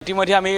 ইতিমধ্যে আমি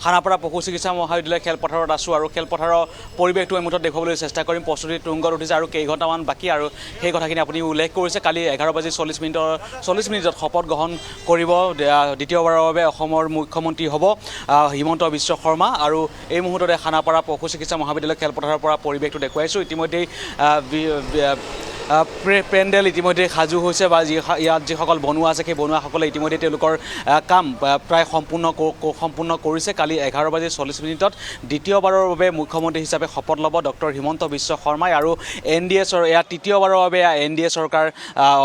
খানাপাৰা পশু চিকিৎসা মহাবিদ্যালয় খেলপথাৰত আছোঁ আৰু খেলপথাৰৰ পৰিৱেশটো আমি মুঠত দেখুৱাবলৈ চেষ্টা কৰিম। প্ৰস্তুতি তুংগত উঠিছে আৰু কেইঘণ্টামান বাকী আৰু সেই কথাখিনি আপুনি উল্লেখ কৰিছে। কালি 11:40 মিনিটত শপত গ্ৰহণ কৰিব দ্বিতীয়বাৰৰ বাবে অসমৰ মুখ্যমন্ত্ৰী হ'ব হিমন্ত বিশ্ব শৰ্মা। আৰু এই মুহূৰ্ততে খানাপাৰা পশু চিকিৎসা মহাবিদ্যালয় খেলপথাৰৰ পৰা পৰিৱেশটো দেখুৱাইছোঁ। ইতিমধ্যেই পেণ্ডেল ইতিমধ্যে সাজু হৈছে বা ইয়াত যিসকল বনুৱা আছে সেই বনুৱাসকলে ইতিমধ্যে তেওঁলোকৰ কাম প্ৰায় সম্পূৰ্ণ কৰিছে। কালি 11:40 মিনিটত দ্বিতীয়বাৰৰ বাবে মুখ্যমন্ত্ৰী হিচাপে শপত ল'ব ডক্টৰ হিমন্ত বিশ্ব শৰ্মাই। আৰু এয়া তৃতীয়বাৰৰ বাবে NDA চৰকাৰ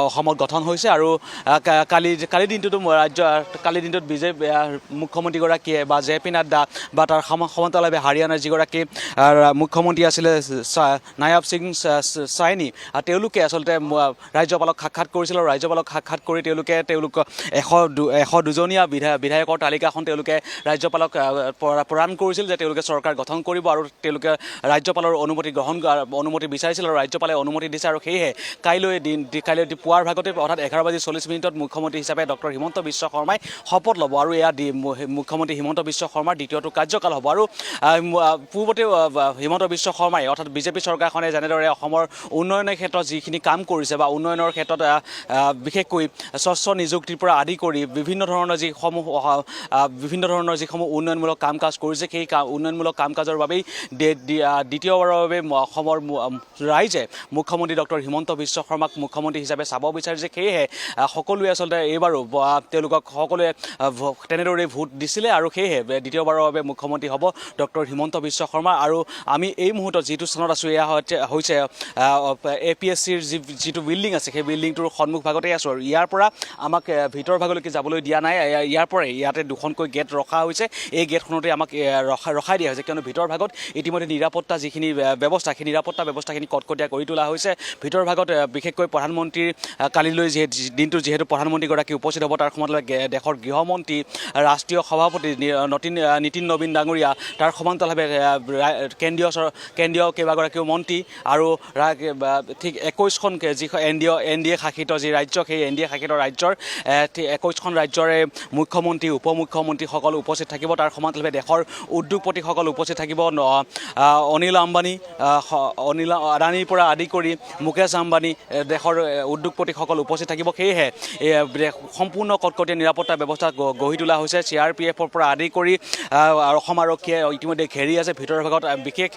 অসমত গঠন হৈছে। আৰু কালি দিনটোত বিজেপি মুখ্যমন্ত্ৰীগৰাকীয়ে বা JP নাড্ডা বা তাৰ সমান্তৰালভাৱে হাৰিয়ানাৰ যিগৰাকী মুখ্যমন্ত্ৰী আছিলে নায়াব সিং চাইনি, তেওঁলোকে আচলতে ৰাজ্যপালক সাক্ষাৎ কৰিছিল আৰু ৰাজ্যপালক সাক্ষাৎ কৰি তেওঁলোকে 102জনীয়া বিধায়কৰ তালিকাখন তেওঁলোকে ৰাজ্যপালক প্ৰদান কৰিছিল যে তেওঁলোকে চৰকাৰ গঠন কৰিব আৰু তেওঁলোকে ৰাজ্যপালৰ অনুমতি বিচাৰিছিল আৰু ৰাজ্যপালে অনুমতি দিছে। আৰু সেয়েহে কাইলৈ পুৱাৰ ভাগতে অৰ্থাৎ 11:40 মিনিটত মুখ্যমন্ত্ৰী হিচাপে ডক্টৰ হিমন্ত বিশ্ব শৰ্মাই শপত ল'ব আৰু এয়া মুখ্যমন্ত্ৰী হিমন্ত বিশ্ব শৰ্মাৰ দ্বিতীয়টো কাৰ্যকাল হ'ব। আৰু পূৰ্বতে হিমন্ত বিশ্ব শৰ্মাই অৰ্থাৎ বিজেপি চৰকাৰখনে যেনেদৰে অসমৰ উন্নয়নৰ ক্ষেত্ৰত যিখিনি কাম কৰিছে বা উন্নয়নৰ ক্ষেত্ৰত বিশেষকৈ স্বচ্ছ নিযুক্তিৰ পৰা আদি কৰি বিভিন্ন ধৰণৰ যিসমূহ উন্নয়নমূলক কাম কাজ কৰিছে, সেই উন্নয়নমূলক কাম কাজৰ বাবেই দ্বিতীয়বাৰৰ বাবে অসমৰ ৰাইজে মুখ্যমন্ত্ৰী ডক্টৰ হিমন্ত বিশ্ব শৰ্মাক মুখ্যমন্ত্ৰী হিচাপে চাব বিচাৰিছে। সেয়েহে সকলোৱে আচলতে এইবাৰো তেওঁলোকক সকলোৱে তেনেদৰেই ভোট দিছিলে আৰু সেয়েহে দ্বিতীয়বাৰৰ বাবে মুখ্যমন্ত্ৰী হ'ব ডক্টৰ হিমন্ত বিশ্ব শৰ্মা। আৰু আমি এই মুহূৰ্তত যিটো স্থানত আছোঁ এয়া হৈছে APSCৰ যিটো বিল্ডিং আছে সেই বিল্ডিংটোৰ সন্মুখ ভাগতেই আছোঁ। আৰু ইয়াৰ পৰা আমাক ভিতৰ ভাগলৈকে যাবলৈ দিয়া নাই। ইয়াৰ পৰাই ইয়াতে দুখনকৈ গেট ৰখা হৈছে। এই গেটখনতে আমাক ৰখাই দিয়া হৈছে, কিয়নো ভিতৰ ভাগত ইতিমধ্যে নিৰাপত্তা যিখিনি ব্যৱস্থা সেই নিৰাপত্তা ব্যৱস্থাখিনি কটকটীয়া কৰি তোলা হৈছে। ভিতৰ ভাগত বিশেষকৈ প্ৰধানমন্ত্ৰীৰ কালিলৈ যিহেতু প্ৰধানমন্ত্ৰীগৰাকী উপস্থিত হ'ব, তাৰ সময়লৈ দেশৰ গৃহমন্ত্ৰী, ৰাষ্ট্ৰীয় সভাপতি নীতিন নবীন ডাঙৰীয়া, তাৰ সমান্তৰালভাৱে কেন্দ্ৰীয় কেইবাগৰাকীও মন্ত্ৰী আৰু ঠিক 21খন যি NDA শাসিত যি ৰাজ্য, সেই NDA শাসিত ৰাজ্যৰ 21খন ৰাজ্যৰে মুখ্যমন্ত্ৰী উপমুখ্যমন্ত্ৰীসকল উপস্থিত থাকিব। তাৰ সমান্তৰালভাৱে দেশৰ উদ্যোগপতিসকল উপস্থিত থাকিব। অনিল আদানীৰ পৰা আদি কৰি মুকেশ আম্বানী দেশৰ উদ্যোগপতিসকল উপস্থিত থাকিব। সেয়েহে সম্পূৰ্ণ কটকটীয়া নিৰাপত্তা ব্যৱস্থা গঢ়ি তোলা হৈছে। CRPFৰ পৰা আদি কৰি অসম আৰক্ষীয়ে ইতিমধ্যে ঘেৰি আছে। ভিতৰৰ ভাগত বিশেষ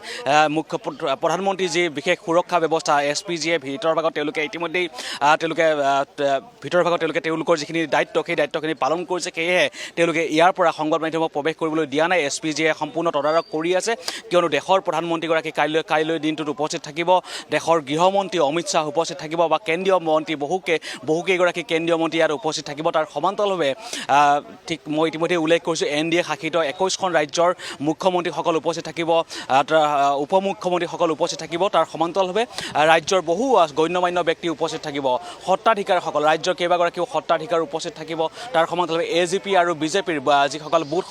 প্ৰধানমন্ত্ৰীৰ যি বিশেষ সুৰক্ষা ব্যৱস্থা SPGয়ে ভিতৰৰ ভাগত ইতিমধ্যেই তেওঁলোকৰ যিখিনি দায়িত্ব সেই দায়িত্বখিনি পালন কৰিছে। সেয়েহে তেওঁলোকে ইয়াৰ পৰা সংবাদ মাধ্যমক প্ৰৱেশ কৰিবলৈ দিয়া নাই। SPGয়ে সম্পূৰ্ণ তদাৰক কৰি আছে, কিয়নো দেশৰ প্ৰধানমন্ত্ৰীগৰাকী কাইলৈ দিনটোত উপস্থিত থাকিব। দেশৰ গৃহমন্ত্ৰী অমিত শ্বাহ উপস্থিত থাকিব বা কেন্দ্ৰীয় মন্ত্ৰী বহুকেইগৰাকী কেন্দ্ৰীয় মন্ত্ৰী ইয়াত উপস্থিত থাকিব। তাৰ সমান্তৰালভাৱে ঠিক মই ইতিমধ্যে উল্লেখ কৰিছোঁ NDA শাসিত 21খন ৰাজ্যৰ মুখ্যমন্ত্ৰীসকল উপস্থিত থাকিব, উপমুখ্যমন্ত্ৰীসকল উপস্থিত থাকিব। তাৰ সমান্তৰালভাৱে ৰাজ্যৰ বহু গণ্যমান্য ব্যক্তি উপস্থিত থাকিব। সত্ৰাধিকাৰসকল ৰাজ্যৰ কেইবাগৰাকীও সত্ৰাধিকাৰ উপস্থিত থাকিব। তাৰ সমান্তৰালভাৱে AGP আৰু বিজেপিৰ যিসকল বুথ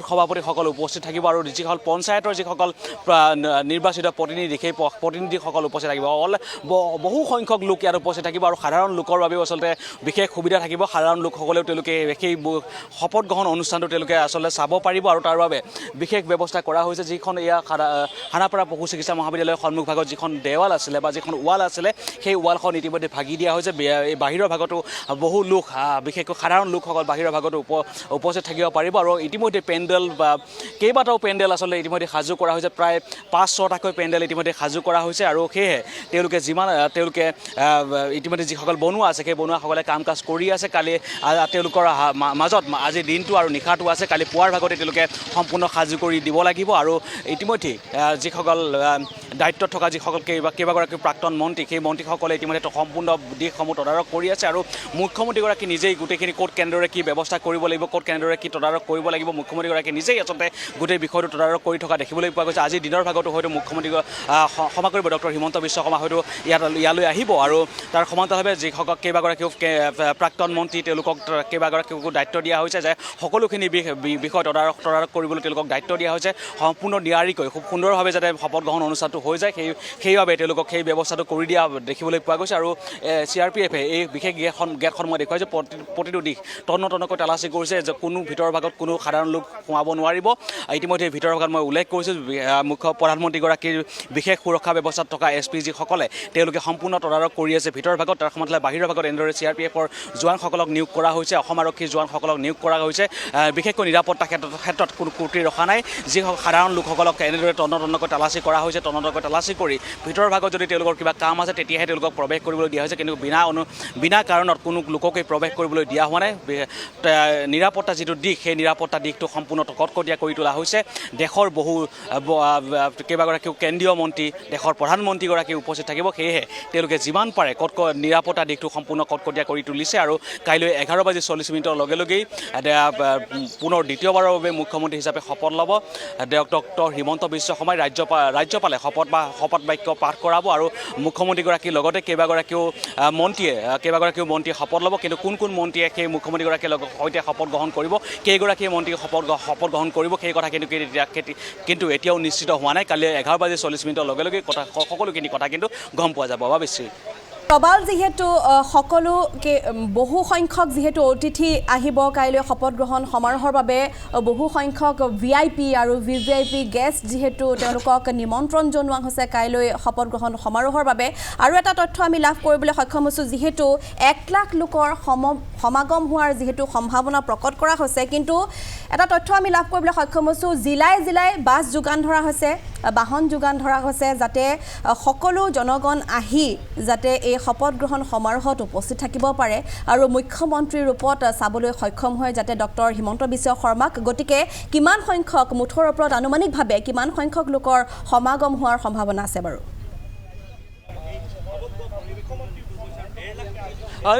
সভাপতিসকল উপস্থিত থাকিব আৰু যিসকল পঞ্চায়তৰ যিসকল নিৰ্বাচিত প্ৰতিনিধি সেই প্ৰতিনিধিসকল উপস্থিত থাকিব। বহু সংখ্যক লোক ইয়াত উপস্থিত থাকিব আৰু সাধাৰণ লোকৰ বাবেও আচলতে বিশেষ সুবিধা থাকিব। সাধাৰণ লোকসকলেও তেওঁলোকে সেই শপত গ্ৰহণ অনুষ্ঠানটো তেওঁলোকে আচলতে চাব পাৰিব আৰু তাৰ বাবে বিশেষ ব্যৱস্থা কৰা হৈছে। যিখন এয়া খানাপাৰা পশু চিকিৎসা মহাবিদ্যালয়ৰ সন্মুখ ভাগত যিখন দেৱাল আছিলে বা যিখন ৱাল আছিলে সেই ৱালখন ইতিমধ্যে ভাগি দিয়া হৈছে। এই বাহিৰৰ ভাগতো বহু লোক বিশেষকৈ সাধাৰণ লোকসকল বাহিৰৰ ভাগতো উপস্থিত থাকিব পাৰিব। আৰু ইতিমধ্যে পেণ্ডেল বা কেইবাটাও পেণ্ডেল আচলতে ইতিমধ্যে সাজু কৰা হৈছে। প্ৰায় 5-6টাকৈ পেণ্ডেল ইতিমধ্যে সাজু কৰা হৈছে। আৰু সেয়েহে তেওঁলোকে ইতিমধ্যে যিসকল বনুৱা আছে সেই বনুৱাসকলে কাম কাজ কৰি আছে। কালি তেওঁলোকৰ মাজত আজি দিনটো আৰু নিশাটো আছে। কালি পুৱাৰ ভাগতে তেওঁলোকে সম্পূৰ্ণ সাজু কৰি দিব লাগিব। আৰু ইতিমধ্যে যিসকল দায়িত্বত থকা যিসকল কেইবাগৰাকী প্ৰাক্তন মন্ত্ৰী সেই মন্ত্ৰীসকলে ইতিমধ্যে সম্পূৰ্ণ দিশসমূহ তদাৰক কৰি আছে। আৰু মুখ্যমন্ত্ৰীগৰাকী নিজেই গোটেইখিনি ক'ত কেনেদৰে কি ব্যৱস্থা কৰিব লাগিব, ক'ত কেনেদৰে কি তদাৰক কৰিব লাগিব, মুখ্যমন্ত্ৰীগৰাকী নিজেই আচলতে গোটেই বিষয়টো তদাৰক কৰি থকা দেখিবলৈ পোৱা গৈছে। আজি দিনৰ ভাগতো হয়তো মুখ্যমন্ত্ৰী ক্ষমা কৰিব ডক্টৰ হিমন্ত বিশ্ব শৰ্মা হয়তো ইয়ালৈ আহিব। আৰু তাৰ সমান্তৰালভাৱে যিসকল কেইবাগৰাকীও প্ৰাক্তন মন্ত্ৰী তেওঁলোকক কেইবাগৰাকীকো দায়িত্ব দিয়া হৈছে যে সকলোখিনি বিষয় তদাৰক কৰিবলৈ তেওঁলোকক দায়িত্ব দিয়া হৈছে। সম্পূৰ্ণ নিয়াৰিকৈ খুব সুন্দৰভাৱে যাতে শপত গ্ৰহণ অনুষ্ঠানটো হৈ যায় সেইবাবে তেওঁলোকক সেই ব্যৱস্থাটো ব্যৱস্থাটো কৰি দিয়া দেখিবলৈ পোৱা গৈছে আৰু CRPFে এই বিশেষ গেটখন মই দেখুৱাইছোঁ প্ৰতিটো দিশ তন্নকৈ তালাচী কৰিছে যে কোনো ভিতৰৰ ভাগত কোনো সাধাৰণ লোক সোমাব নোৱাৰিব ইতিমধ্যে ভিতৰৰ ভাগত মই উল্লেখ কৰিছোঁ মুখ্য প্ৰধানমন্ত্ৰীগৰাকীৰ বিশেষ সুৰক্ষা ব্যৱস্থাত থকা SPGসকলে তেওঁলোকে সম্পূৰ্ণ তদাৰক কৰি আছে ভিতৰৰ ভাগত তাৰ সমান্তৰালে বাহিৰৰ ভাগত এনেদৰে CRPFৰ জোৱানসকলক নিয়োগ কৰা হৈছে অসম আৰক্ষীৰ জোৱানসকলক নিয়োগ কৰা হৈছে বিশেষকৈ নিৰাপত্তা ক্ষেত্ৰত কোনো ত্ৰুটি ৰখা নাই যি সাধাৰণ লোকসকলক এনেদৰে তন্নকৈ তালাচী কৰা হৈছে তন্নকৈ তালাচী কৰি ভিতৰৰ ভাগত যদি তেওঁলোকৰ কিবা কাম আছে তেতিয়াহে তেওঁলোকক প্ৰৱেশ কৰিবলৈ দিয়া হৈছে কিন্তু বিনা কাৰণত কোনো লোককে প্ৰৱেশ কৰিবলৈ দিয়া হোৱা নাই নিৰাপত্তা যিটো দিশ সেই নিৰাপত্তা দিশটো সম্পূৰ্ণ কটকটীয়া কৰি তোলা হৈছে দেশৰ বহু কেইবাগৰাকীও কেন্দ্ৰীয় মন্ত্ৰী দেশৰ প্ৰধানমন্ত্ৰীগৰাকী উপস্থিত থাকিব সেয়েহে তেওঁলোকে যিমান পাৰে নিৰাপত্তা দিশটো সম্পূৰ্ণ কটকটীয়া কৰি তুলিছে আৰু কাইলৈ 11:40 লগে লগেই পুনৰ দ্বিতীয়বাৰৰ বাবে মুখ্যমন্ত্ৰী হিচাপে শপত ল'ব ডক্টৰ হিমন্ত বিশ্ব শৰ্মাই ৰাজ্যপালে শপত বাক্য পাঠ কৰাব আৰু মুখ্যমন্ত্ৰীগৰাকীৰ লগতে কেইবাগৰাকীও মন্ত্ৰীয়ে শপত ল'ব কিন্তু কোন মন্ত্ৰীয়ে সেই মুখ্যমন্ত্ৰীগৰাকীৰ সৈতে শপত গ্ৰহণ কৰিব কেইগৰাকীয়ে মন্ত্ৰীয়ে শপত গ্ৰহণ কৰিব সেই কথা কিন্তু এতিয়াও নিশ্চিত হোৱা নাই কালি 11:40 লগে লগে সকলোখিনি কথা কিন্তু গম পোৱা যাব বাবেশ্ৰী প্ৰবাল যিহেতু বহু সংখ্যক যিহেতু অতিথি আহিব কাইলৈ শপত গ্ৰহণ সমাৰোহৰ বাবে বহু সংখ্যক VIP আৰু VVIP গেষ্ট যিহেতু তেওঁলোকক নিমন্ত্ৰণ জনোৱা হৈছে কাইলৈ শপত গ্ৰহণ সমাৰোহৰ বাবে আৰু এটা তথ্য আমি লাভ কৰিবলৈ সক্ষম হৈছোঁ যিহেতু 1 লাখ লোকৰ সমাগম হোৱাৰ যিহেতু সম্ভাৱনা প্ৰকট কৰা হৈছে কিন্তু এটা তথ্য আমি লাভ কৰিবলৈ সক্ষম হৈছোঁ জিলাই বাছ যোগান ধৰা হৈছে বাহন যোগান ধৰা হৈছে যাতে সকলো জনগণ আহি যাতে এই শপত গ্ৰহণ সমাৰোহত উপস্থিত থাকিব পাৰে আৰু মুখ্যমন্ত্ৰীৰ ৰূপত চাবলৈ সক্ষম হয় যাতে ডক্টৰ হিমন্ত বিশ্ব শৰ্মাক গতিকে কিমান সংখ্যক মুঠৰ ওপৰত আনুমানিকভাৱে কিমান সংখ্যক লোকৰ সমাগম হোৱাৰ সম্ভাৱনা আছে বাৰু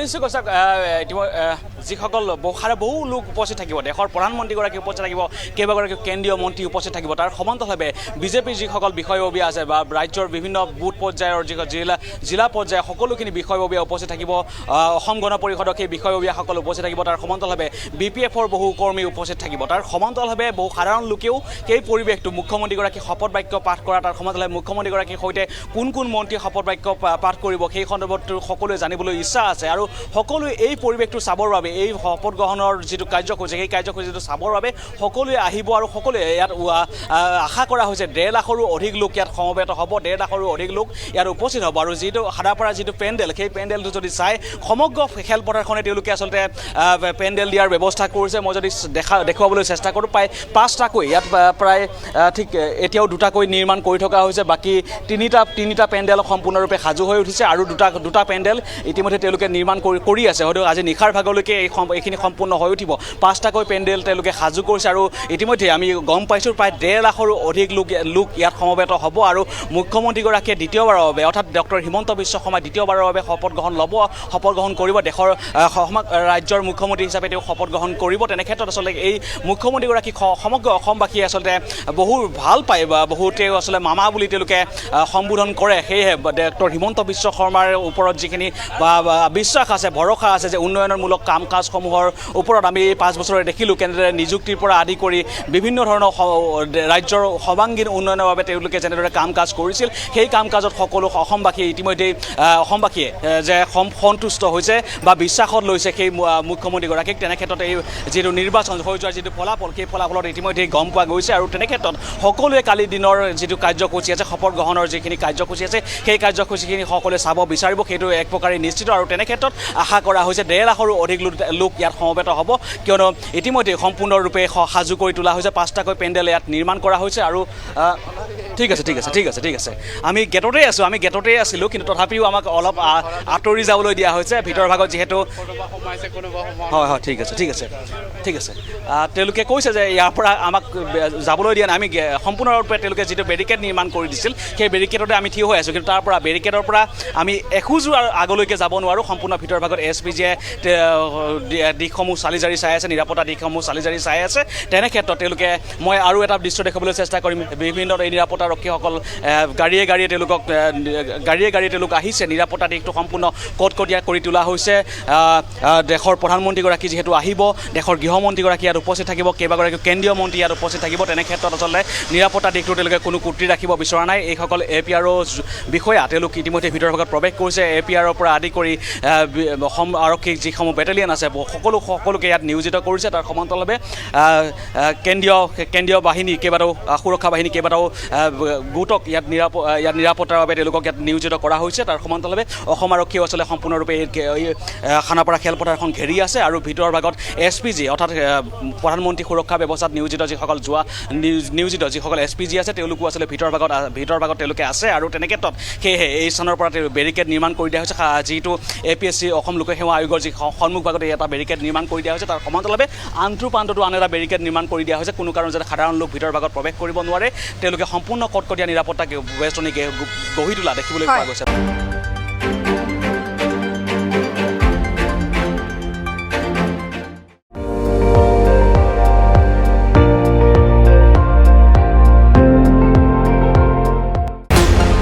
নিশ্চয় কৈছে যিসকল বহু লোক উপস্থিত থাকিব দেশৰ প্ৰধানমন্ত্ৰীগৰাকী উপস্থিত থাকিব কেইবাগৰাকী কেন্দ্ৰীয় মন্ত্ৰী উপস্থিত থাকিব তাৰ সমান্তৰালভাৱে বিজেপিৰ যিসকল বিষয়ববীয়া আছে বা ৰাজ্যৰ বিভিন্ন বুথ পৰ্যায়ৰ জিলা পৰ্যায়ৰ সকলোখিনি বিষয়ববীয়া উপস্থিত থাকিব অসম গণ পৰিষদৰ সেই বিষয়ববীয়াসকল উপস্থিত থাকিব তাৰ সমান্তৰালভাৱে BPFৰ বহু কৰ্মী উপস্থিত থাকিব তাৰ সমান্তৰালভাৱে বহু সাধাৰণ লোকেও সেই পৰিৱেশটো মুখ্যমন্ত্ৰীগৰাকী শপত বাক্য পাঠ কৰা তাৰ সমান্তৰালভাৱে মুখ্যমন্ত্ৰীগৰাকীৰ সৈতে কোন মন্ত্ৰীয়ে শপত বাক্য পাঠ কৰিব সেই সন্দৰ্ভত সকলোৱে জানিবলৈ ইচ্ছা আছে আৰু সকলোৱে এই পৰিৱেশটো চাবৰ বাবে এই শপত গ্ৰহণৰ যিটো কাৰ্যসূচী সেই কাৰ্যসূচীটো চাবৰ বাবে সকলোৱে আহিব আৰু সকলোৱে ইয়াত আশা কৰা হৈছে 1.5 লাখৰো অধিক লোক ইয়াত সমবেত হ'ব 1.5 লাখৰো অধিক লোক ইয়াত উপস্থিত হ'ব আৰু যিটো হাদাপাৰা যিটো পেণ্ডেল সেই পেণ্ডেলটো যদি চাই সমগ্ৰ খেলপথাৰখনে তেওঁলোকে আচলতে পেণ্ডেল দিয়াৰ ব্যৱস্থা কৰিছে মই যদি দেখুৱাবলৈ চেষ্টা কৰোঁ প্ৰায় 5টাকৈ ইয়াত প্ৰায় ঠিক এতিয়াও 2টাকৈ নিৰ্মাণ কৰি থকা হৈছে বাকী তিনিটা পেণ্ডেল সম্পূৰ্ণৰূপে সাজু হৈ উঠিছে আৰু দুটা পেণ্ডেল ইতিমধ্যে তেওঁলোকে নিৰ্মাণ কৰি আছে হয়তো আজি নিশাৰ ভাগলৈকে এইখিনি সম্পূৰ্ণ হৈ উঠিব 5টাকৈ পেণ্ডেল তেওঁলোকে সাজু কৰিছে আৰু ইতিমধ্যে আমি গম পাইছোঁ প্ৰায় 1.5 লাখৰো অধিক লোক ইয়াত সমবেত হ'ব আৰু মুখ্যমন্ত্ৰীগৰাকীয়ে দ্বিতীয়বাৰৰ বাবে অৰ্থাৎ ডক্টৰ হিমন্ত বিশ্ব শৰ্মাই দ্বিতীয়বাৰৰ বাবে শপত গ্ৰহণ কৰিব দেশৰ ৰাজ্যৰ মুখ্যমন্ত্ৰী হিচাপে তেওঁ শপত গ্ৰহণ কৰিব তেনে ক্ষেত্ৰত আচলতে এই মুখ্যমন্ত্ৰীগৰাকীক সমগ্ৰ অসমবাসীয়ে আচলতে বহু ভাল পায় বা বহুতে আচলতে মামা বুলি তেওঁলোকে সম্বোধন কৰে সেয়েহে ডক্টৰ হিমন্ত বিশ্ব শৰ্মাৰ ওপৰত যিখিনি বিশ্বাস আছে ভৰসা আছে যে উন্নয়নমূলক কাম কাজসমূহৰ ওপৰত আমি 5 বছৰে দেখিলোঁ কেনেদৰে নিযুক্তিৰ পৰা আদি কৰি বিভিন্ন ধৰণৰ ৰাজ্যৰ সৰ্বাংগীন উন্নয়নৰ বাবে তেওঁলোকে যেনেদৰে কাম কাজ কৰিছিল সেই কাম কাজত সকলো অসমবাসীয়ে ইতিমধ্যেই অসমবাসীয়ে যে সন্তুষ্ট হৈছে বা বিশ্বাসত লৈছে সেই মুখ্যমন্ত্ৰীগৰাকীক তেনে ক্ষেত্ৰত এই যিটো নিৰ্বাচন হৈ যোৱাৰ যিটো ফলাফল সেই ফলাফলত ইতিমধ্যে গম পোৱা গৈছে আৰু তেনে ক্ষেত্ৰত সকলোৱে কালি দিনৰ যিটো কাৰ্যসূচী আছে শপত গ্ৰহণৰ যিখিনি কাৰ্যসূচী আছে সেই কাৰ্যসূচীখিনি সকলোৱে চাব বিচাৰিব সেইটো এক প্ৰকাৰে নিশ্চিত আৰু তেনে ক্ষেত্ৰত আশা কৰা হৈছে 1.5 লাখৰো অধিক লোক ইয়াত সমবেত হ'ব কিয়নো ইতিমধ্যে সম্পূৰ্ণৰূপে সাজু কৰি তোলা হৈছে 5টাকৈ পেণ্ডেল ইয়াত নিৰ্মাণ কৰা হৈছে আৰু ঠিক আছে আমি গেটতে আছিলোঁ কিন্তু তথাপিও আমাক অলপ আঁতৰি যাবলৈ দিয়া হৈছে ভিতৰ ভাগত যিহেতু হয় ঠিক আছে তেওঁলোকে কৈছে যে ইয়াৰ পৰা আমাক যাবলৈ দিয়া নাই আমি সম্পূৰ্ণৰূপে তেওঁলোকে যিটো বেৰিকেড নিৰ্মাণ কৰি দিছিল সেই বেৰিকেডতে আমি থিয় হৈ আছোঁ কিন্তু তাৰ পৰা বেৰিকেডৰ পৰা আমি এখোজো আগলৈকে যাব নোৱাৰোঁ সম্পূৰ্ণ ভিতৰ ভাগত SPGয়ে দিশসমূহ চালি জাৰি চাই আছে, নিৰাপত্তা দিশসমূহ চালি জাৰি চাই আছে। তেনে ক্ষেত্ৰত তেওঁলোকে মই আৰু এটা দৃশ্য দেখাবলৈ চেষ্টা কৰিম। বিভিন্ন এই নিৰাপত্তা ৰক্ষীসকল গাড়ীয়ে গাড়ীয়ে তেওঁলোক আহিছে। নিৰাপত্তা দিশটো সম্পূৰ্ণ কটকটীয়া কৰি তোলা হৈছে। দেশৰ প্ৰধানমন্ত্ৰীগৰাকী যিহেতু আহিব, দেশৰ গৃহমন্ত্ৰীগৰাকী ইয়াত উপস্থিত থাকিব, কেইবাগৰাকী কেন্দ্ৰীয় মন্ত্ৰী ইয়াত উপস্থিত থাকিব। তেনে ক্ষেত্ৰত আচলতে নিৰাপত্তা দিশটো তেওঁলোকে কোনো ত্ৰুটি ৰাখিব বিচৰা নাই। এইসকল APRO বিষয়া তেওঁলোক ইতিমধ্যে ভিতৰৰ ভাগত প্ৰৱেশ কৰিছে। APRৰ পৰা আদি কৰি অসম আৰক্ষী যিসমূহ বেটেলিয়ন আছে সকলোকে ইয়াত নিয়োজিত কৰিছে। তাৰ সমান্তৰালভাৱে কেন্দ্ৰীয় বাহিনী কেইবাটাও সুৰক্ষা বাহিনী কেইবাটাও গোটক ইয়াত নিৰাপত্তাৰ বাবে তেওঁলোকক ইয়াত নিয়োজিত কৰা হৈছে। তাৰ সমান্তৰালভাৱে অসম আৰক্ষীয়েও আচলতে সম্পূৰ্ণৰূপে খানাপাৰা খেলপথাৰখন ঘেৰি আছে আৰু ভিতৰৰ ভাগত SPG অৰ্থাৎ প্ৰধানমন্ত্ৰী সুৰক্ষা ব্যৱস্থাত নিয়োজিত যিসকল SPG আছে তেওঁলোকো আচলতে ভিতৰৰ ভাগত তেওঁলোকে আছে। আৰু তেনে ক্ষেত্ৰত সেয়েহে এই স্থানৰ পৰা বেৰিকেড নিৰ্মাণ কৰি দিয়া হৈছে। যিটো APSC অসম লোকসেৱা আয়োগৰ যি সন্মুখ ভাগতে এটা বেৰিকেড নিৰ্মাণ কৰি দিয়া হৈছে। তাৰ সমান্তৰালভাৱে আনটো প্ৰান্ততো আন এটা বেৰিকেড নিৰ্মাণ কৰি দিয়া হৈছে। কোনো কাৰণ যাতে সাধাৰণ লোক ভিতৰৰ ভাগত প্ৰৱেশ কৰিব নোৱাৰে, তেওঁলোকে সম্পূৰ্ণ কটকটীয়া নিৰাপত্তা বেষ্টনী গঢ়ি তোলা দেখিবলৈ পোৱা গৈছে।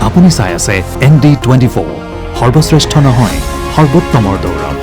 আপুনি চাই আছে ND24, সৰ্বশ্ৰেষ্ঠ নহয় সৰ্বোত্তমৰ দৌৰ।